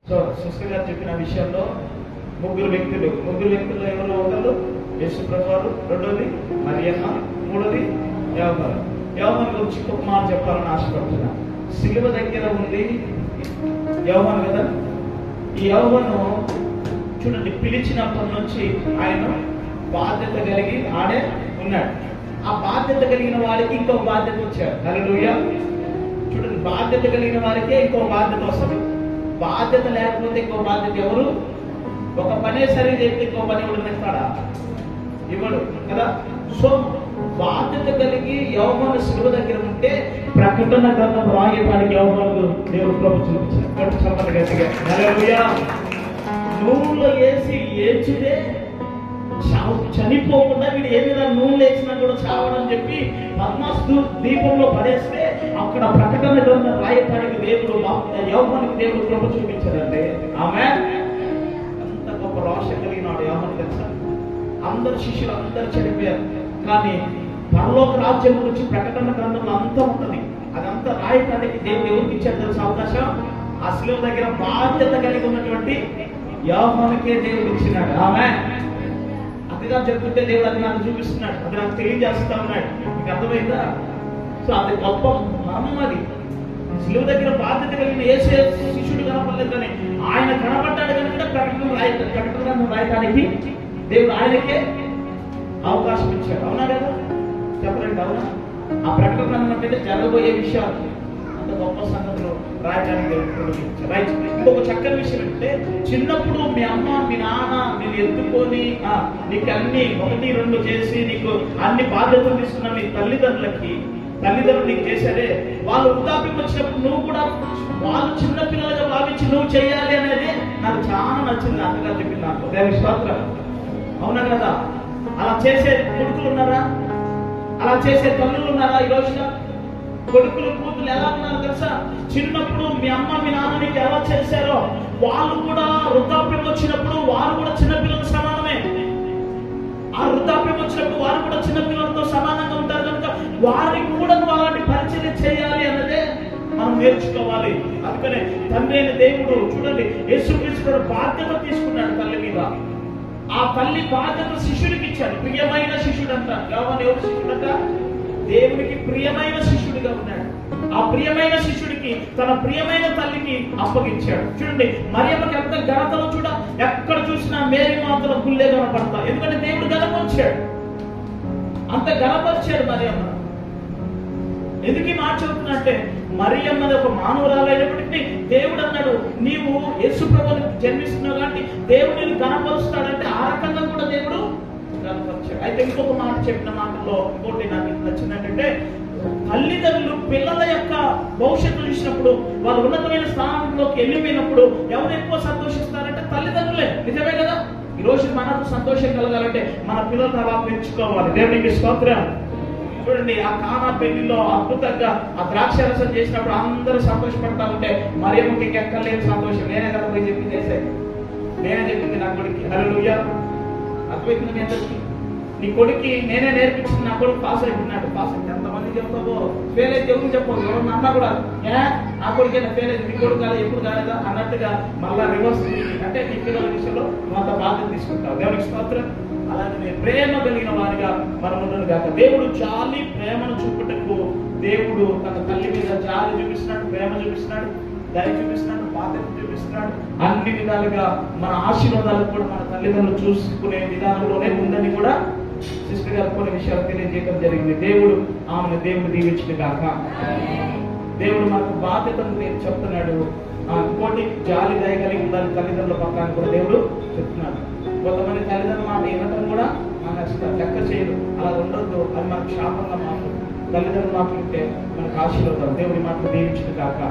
So sister గారు చెప్పిన విషయంలో ముగ్గురు వ్యక్తులు ఎవరు? ఒకళ్ళు యేసు ప్రభువారు, రెండోది మరియమ్మ, మూడోది యోహాను. యోహాను గురించి ఒక మాట చెప్పాలని ఆశపడుతున్నా. సిలువ దగ్గర ఉంది యోహాను కదా. ఈ యోహాను చూడండి, పిలిచినప్పటి నుంచి ఆయన బాధ్యత కలిగి ఆడే ఉన్నాడు. ఆ బాధ్యత కలిగిన వారికి ఇంకో బాధ్యత వచ్చాడు. హల్లెలూయా. చూడండి, బాధ్యత కలిగిన వారికే ఇంకో బాధ్యత వస్తుంది. బాధ్యత లేకపోతే ఇంకో బాధ్యత ఎవరు? ఒక పనే సరి చేస్తే ఇంకో పని ఎవరు ఇస్తాడా? ఇవ్వడు కదా. సో బాధ్యత కలిగి యోహాను సిలువ దగ్గర ఉంటే ప్రకటన గ్రంథం రాయడానికి యోహాను దేవుడు కృప చూపించాడు. చెప్పండి గట్టిగా హల్లెలూయా. నూనెలో వేసి ఏడ్చితే చనిపోకుండా వీడు ఏ విధంగా నూనె వేసినా కూడా చావడం చెప్పి పద్మాస్తు దీపంలో పడేస్తే అక్కడ ప్రకటన గ్రంథం రాయటానికి దేవుడు యోహానుకి దేవుడు కృప చూపించాడంటే ఆమె అంత గొప్ప రోషం కలిగినాడు యోహాను తెలుసా. అందరు శిష్యులు అందరు చనిపోయారు, కానీ పరలోక రాజ్యం గురించి ప్రకటన గ్రంథంలో అంతా ఉంటుంది. అదంతా రాయటానికి దేవుడు ఎవరికి ఇచ్చాడు తెలుసా అవకాశం? ఆ శిలువ దగ్గర బాధ్యత కలిగి ఉన్నటువంటి యోహానుకే దేవుడు ఇచ్చినాడు. ఆమె అదిగా చెప్తుంటే దేవుడు అది నాకు చూపిస్తున్నాడు, అది నాకు తెలియజేస్తా ఉన్నాడు. మీకు అర్థమైందా? సో అది గొప్ప మర్మం. అది శిలువ దగ్గర బాధ్యత కలిగిన యేసే శిష్యుడు కనపడలేదు, కానీ ఆయన కనపడ్డాడు కనుక ప్రకటన రాయటానికి దేవుడు ఆయనకే అవకాశం ఇచ్చాడు. అవునా కదా? చెప్పరండి, అవునా? ఆ ప్రకటన అంటే జరగబోయే విషయాలు, అంత గొప్ప సంగతులు రాయడానికి రైట్. ఇంకొక చక్కని విషయం ఏంటంటే, చిన్నప్పుడు మీ అమ్మ మీ నాన్న నేను ఎత్తుకొని నీకు అన్ని 1, 2 చేసి నీకు అన్ని బాధ్యతలు తీసుకున్న మీ తల్లిదండ్రులు నీకు చేశారే, వాళ్ళు వృద్ధాప్యం వచ్చినప్పుడు నువ్వు కూడా వాళ్ళు చిన్న పిల్లలుగా భావించి నువ్వు చేయాలి అనేది నాకు చాలా నచ్చింది. అంతగా చెప్పింది నాకు. దేవుని స్తోత్రం. అవునా కదా? అలా చేసే కొడుకులు ఉన్నారా? అలా చేసే తల్లులు ఉన్నారా? ఈ రోజున కొడుకులు కూతురు ఎలా ఉన్నారు తెలుసా? చిన్నప్పుడు మీ అమ్మ మీ నాన్న నీకు ఎలా చేశారో వాళ్ళు కూడా వృద్ధాప్యం వచ్చినప్పుడు వారు కూడా చిన్నపిల్లలతో సమానమే. ఆ వృద్ధాప్యం వచ్చినప్పుడు వారు కూడా చిన్నపిల్లలతో సమానంగా ఉంటారు కనుక వారికి కూడా నువ్వు అలాంటి పరిచయం చేయాలి అన్నదే మనం నేర్చుకోవాలి. అందుకనే తండ్రి అయిన దేవుడు చూడండి, యేసుక్రీస్తు బాధ్యత తీసుకున్నాడు తల్లి మీద. ఆ తల్లి బాధ్యత శిష్యుడికి ఇచ్చాడు. ప్రియమైన శిష్యుడు అంట. యోహాను ఎవరు శిష్యుడంట? దేవునికి ప్రియమైన శిష్యుడిగా ఉన్నాడు. ఆ ప్రియమైన శిష్యుడికి తన ప్రియమైన తల్లికి అప్పగించాడు. చూడండి, మరియమ్మకి ఎంత ఘనతలో చూడ, ఎక్కడ చూసినా మేరీ మాత్రం గుళ్ళే కనపడతా. ఎందుకంటే దేవుడు ఘనపరిచాడు, అంత ఘనపరిచాడు మరియమ్మ. ఎందుకు ఈ మాట చెబుతున్నా అంటే, మరియమ్మది ఒక మానవురాలైనప్పటికీ దేవుడు అన్నాడు, నీవు యేసు ప్రభువుని జన్మిస్తున్నావు కాబట్టి దేవుడు నిన్ను ఘనపరుస్తాడంటే ఆ రకంగా కూడా దేవుడు ఘనపరిచాడు. అయితే ఇంకొక మాట చెప్పిన మాటల్లో ఇంకోటి నాకు నచ్చింది ఏంటంటే, తల్లిదండ్రులు పిల్లల యొక్క భవిష్యత్తు చూసినప్పుడు వాళ్ళు ఉన్నతమైన స్థానంలోకి వెళ్ళిపోయినప్పుడు ఎవరు ఎక్కువ సంతోషిస్తారంటే తల్లిదండ్రులే. నిజమే కదా? ఈ రోజు మనకు సంతోషం కలగాలంటే మన పిల్లలను అలా పెంచుకోవాలి. దేవునికి స్తోత్రం. చూడండి, ఆ కానా పెళ్లిలో అద్భుతంగా ఆ ద్రాక్ష రసం చేసినప్పుడు అందరూ సంతోషపడతా ఉంటే మరియమ్మకి ఇంకెక్కర్లేదు సంతోషం. నేనే కదా పోయి చెప్పి చేసే, నేనే చెప్పింది నా కొడుకు. హల్లెలూయా. అద్భుతంగా మీ అందరికి నీ కొడుక్కి నేనే నేర్పించింది. నా కొడుకు పాస్ అయిపోయినాడు. పాస్ అయితే ఎంతమంది చెప్తావో, ఫెయిల్ అయితే ఎవరు చెప్పవు. ఎవరు అన్నా కూడా నా కొడుకైనా ఫెయిల్ అయితే నీ కొడుకు కాదు ఎప్పుడు కాలేదా అన్నట్టుగా మళ్ళా రివర్స్. అంటే నీ పిల్లల విషయంలో నువ్వు అంత బాధ్యత తీసుకుంటావు. దేవునికి స్తోత్రం. అలాగే ప్రేమ కలిగిన వారిగా మనం ఉండను కాక దేవుడు జాలి ప్రేమను చూపుటకు దేవుడు తన తల్లి మీద జాలి చూపిస్తున్నాడు, ప్రేమ చూపిస్తున్నాడు, దయ చూపిస్తున్నాడు, బాధ్యత చూపిస్తున్నాడు. అన్ని విధాలుగా మన ఆశీర్వాదాలకు కూడా మన తల్లిదండ్రులు చూసుకునే విధానంలోనే ఉందని కూడా సిస్టర్ గారు కొన్ని విషయాలు తెలియజేయడం జరిగింది. దేవుడు దీవించిన కాక దేవుడు మనకు బాధ్యతను చెప్తున్నాడు. ఇంకోటి జాలి దయ కలిగి ఉండాలి తల్లిదండ్రుల పక్కన కూడా దేవుడు చెప్తున్నాడు. కొంతమంది తల్లిదండ్రుల మాట వినటం కూడా మన లెక్క చేయదు. అలా ఉండొద్దు, అది మనకు శాపంగా మాట్లాడు. తల్లిదండ్రుల మాటలు ఉంటే మనకు ఆశీర్వాదాలు. దేవుడి మాటలు దీవించిన కాక.